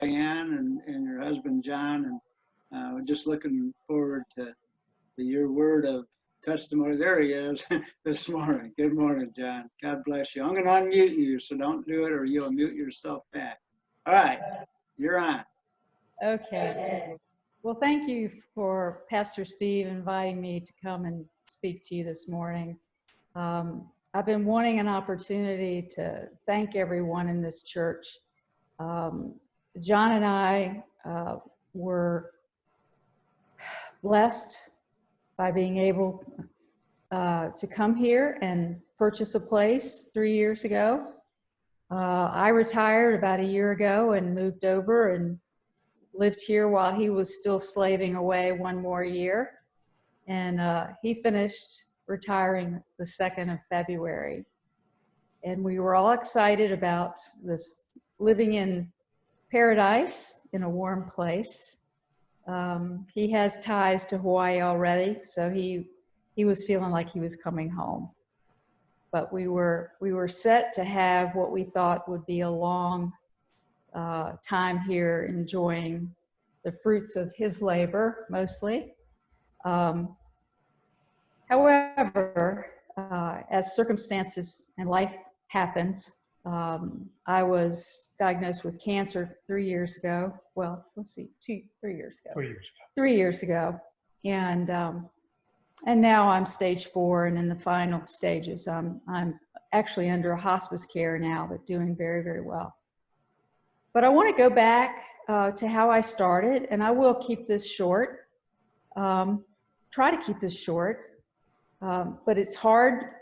Diane and your husband, John, and we're just looking forward to your word of testimony. There he is this morning. Good morning, John. God bless you. I'm going to unmute you, so don't do it or you'll mute yourself back. All right, you're on. Okay. Well, thank you for Pastor Steve inviting me to come and speak to you this morning. I've been wanting an opportunity to thank everyone in this church. John and I were blessed by being able to come here and purchase a place 3 years ago. I retired about a year ago and moved over and lived here while he was still slaving away one more year. And he finished retiring the 2nd of February. And we were all excited about this living in paradise in a warm place. He has ties to Hawaii already, so he was feeling like he was coming home. But we were set to have what we thought would be a long time here, enjoying the fruits of his labor, mostly. However, as circumstances and life happens, I was diagnosed with cancer 3 years ago. Well, let's see, 3 years ago. 3 years ago. 3 years ago. And now I'm stage 4 and in the final stages. I'm actually under hospice care now, but doing very, very well. But I want to go back to how I started, and I will keep this short. Try to keep this short. But it's hard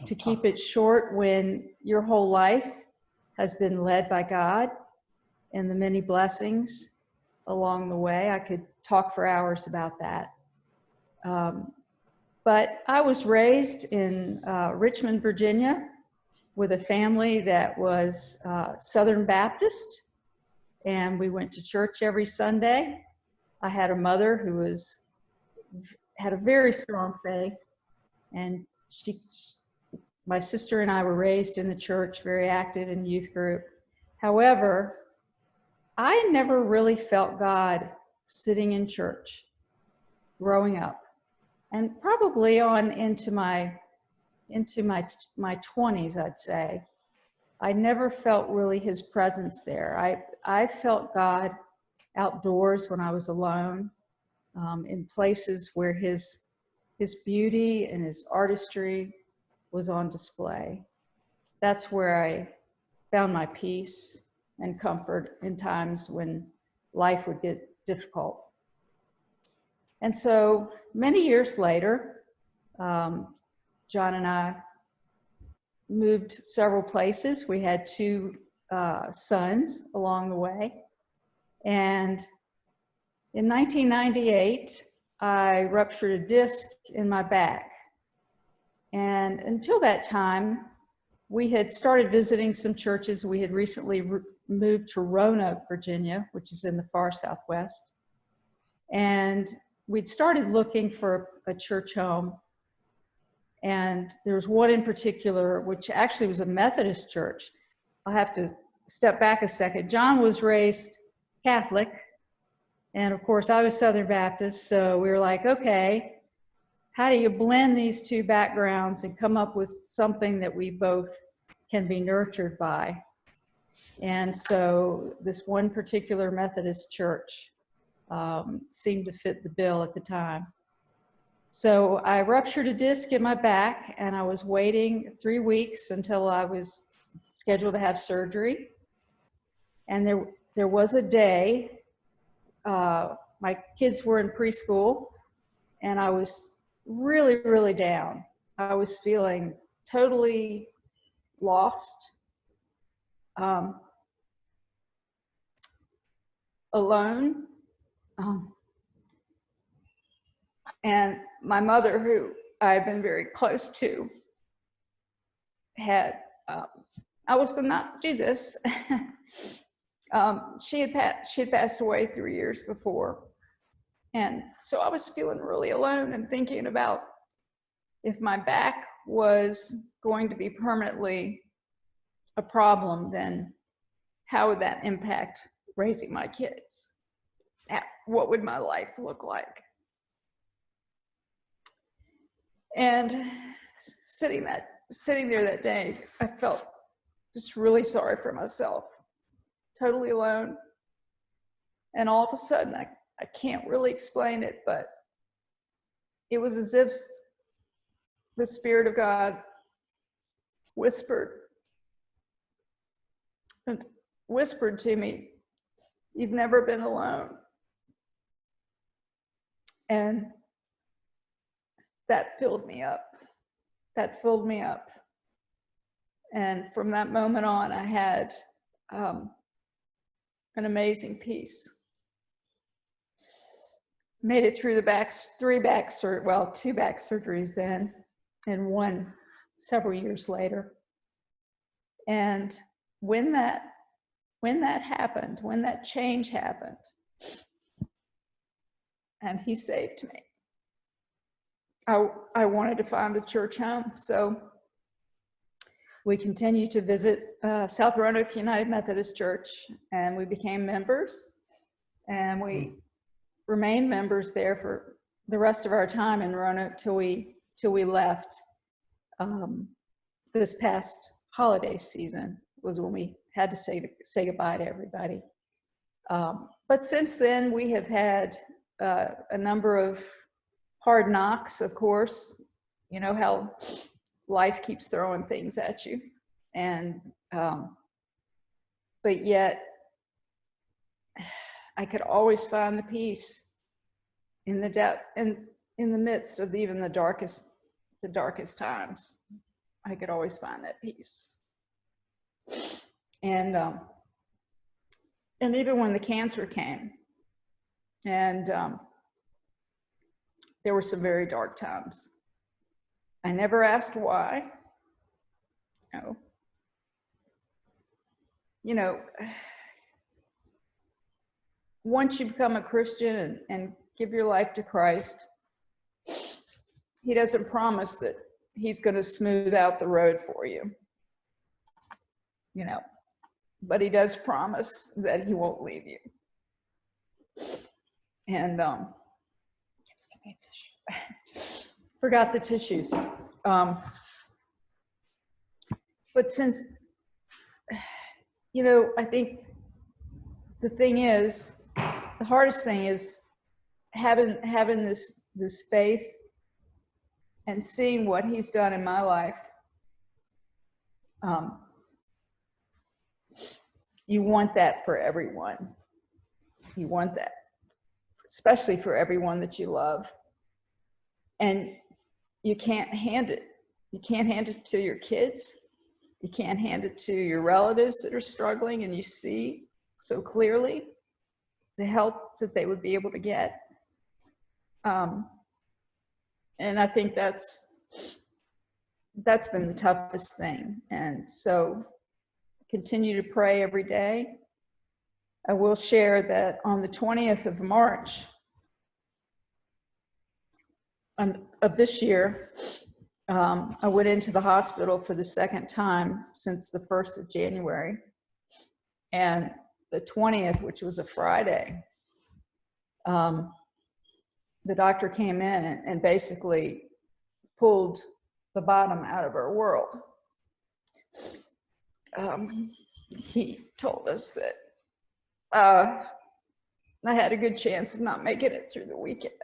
to keep it short when your whole life has been led by God and the many blessings along the way. I could talk for hours about that. But I was raised in Richmond, Virginia, with a family that was Southern Baptist, and we went to church every Sunday. I had a mother who had a very strong faith. And my sister and I were raised in the church, very active in youth group. However, I never really felt God sitting in church growing up, and probably on into my 20s, I'd say. I never felt really his presence there. I felt God outdoors when I was alone, in places where his beauty and his artistry was on display. That's where I found my peace and comfort in times when life would get difficult. And so many years later, John and I moved several places. We had 2 sons along the way. And in 1998, I ruptured a disc in my back. And until that time, we had started visiting some churches. We had recently moved to Roanoke, Virginia, which is in the far southwest. And we'd started looking for a church home. And there was one in particular, which actually was a Methodist church. I'll have to step back a second. John was raised Catholic. And of course, I was Southern Baptist, so we were like, okay, how do you blend these 2 backgrounds and come up with something that we both can be nurtured by? And so this one particular Methodist church seemed to fit the bill at the time. So I ruptured a disc in my back, and I was waiting 3 weeks until I was scheduled to have surgery. And there was a day, my kids were in preschool, and I was really, really down. I was feeling totally lost, alone. And my mother, who I had been very close to, had, I was going to not do this. She had passed away 3 years before. And so I was feeling really alone and thinking about if my back was going to be permanently a problem, then how would that impact raising my kids. What would my life look like? And sitting there that day, I felt just really sorry for myself, totally alone. And all of a sudden, I can't really explain it, but it was as if the Spirit of God whispered to me, "You've never been alone." And that filled me up. And from that moment on, I had an amazing peace. Made it through the two back surgeries then, and one several years later. And when that happened, when that change happened, and he saved me, I wanted to find a church home. So we continued to visit South Roanoke United Methodist Church, and we became members, and we remained members there for the rest of our time in Roanoke till we left. This past holiday season was when we had to say goodbye to everybody. But since then, we have had a number of hard knocks, of course. You know how life keeps throwing things at you. And, but yet, I could always find the peace in the depth and in the midst of even the darkest times. I could always find that peace. And even when the cancer came, and there were some very dark times. I never asked why. No. You know, once you become a Christian and give your life to Christ, he doesn't promise that he's going to smooth out the road for you, you know, but he does promise that he won't leave you. And forgot the tissues. But since, you know, I think the hardest thing is having this faith and seeing what he's done in my life. You want that for everyone. You want that, especially for everyone that you love. And you can't hand it. You can't hand it to your kids. You can't hand it to your relatives that are struggling, and you see so clearly the help that they would be able to get. And I think that's been the toughest thing. And so continue to pray every day. I will share that on the 20th of March of this year, I went into the hospital for the second time since the 1st of January. And the 20th, which was a Friday, the doctor came in and basically pulled the bottom out of her world. He told us that I had a good chance of not making it through the weekend.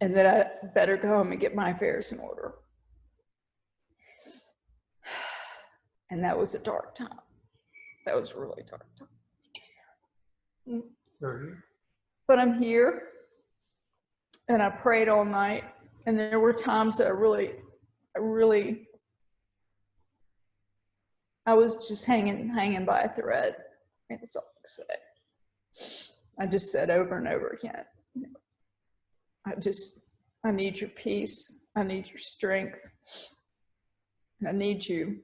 And that I better go home and get my affairs in order. And that was a dark time. That was a really dark time. But I'm here, and I prayed all night, and there were times that I was just hanging by a thread. I mean, that's all I say. I just said over and over again, you know, I need your peace. I need your strength. I need you.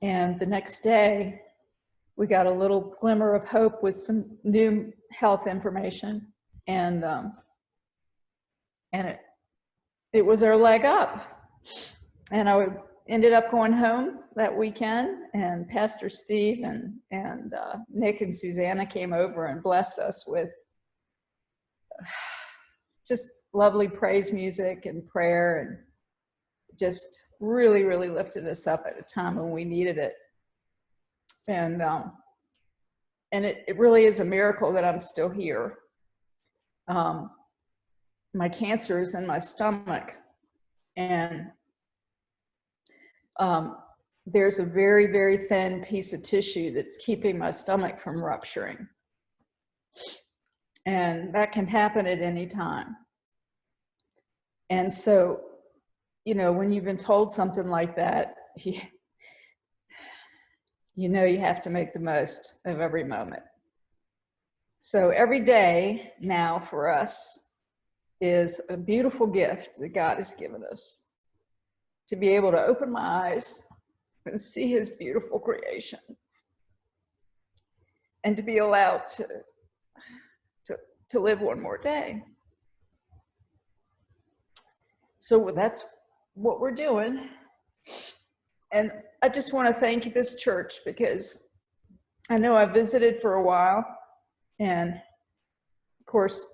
And the next day, we got a little glimmer of hope with some new health information, and it was our leg up. And ended up going home that weekend, and Pastor Steve and Nick and Susanna came over and blessed us with just lovely praise music and prayer, and just really, really lifted us up at a time when we needed it. And it really is a miracle that I'm still here. My cancer is in my stomach, and there's a very, very thin piece of tissue that's keeping my stomach from rupturing. And that can happen at any time. And so, you know, when you've been told something like that, you know you have to make the most of every moment. So every day now for us is a beautiful gift that God has given us, to be able to open my eyes and see his beautiful creation, and to be allowed to live one more day. So that's what we're doing. And I just want to thank this church, because I know I visited for a while, and of course,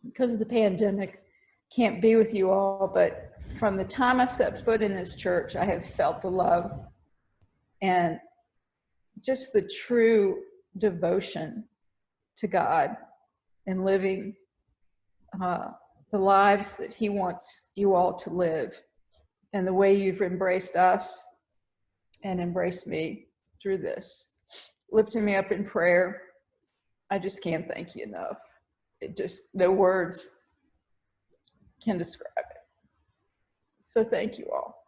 because of the pandemic, can't be with you all, but from the time I set foot in this church, I have felt the love and just the true devotion to God and living the lives that he wants you all to live, and the way you've embraced us and embraced me through this, lifting me up in prayer. I just can't thank you enough. It just, no words can describe it. So thank you all.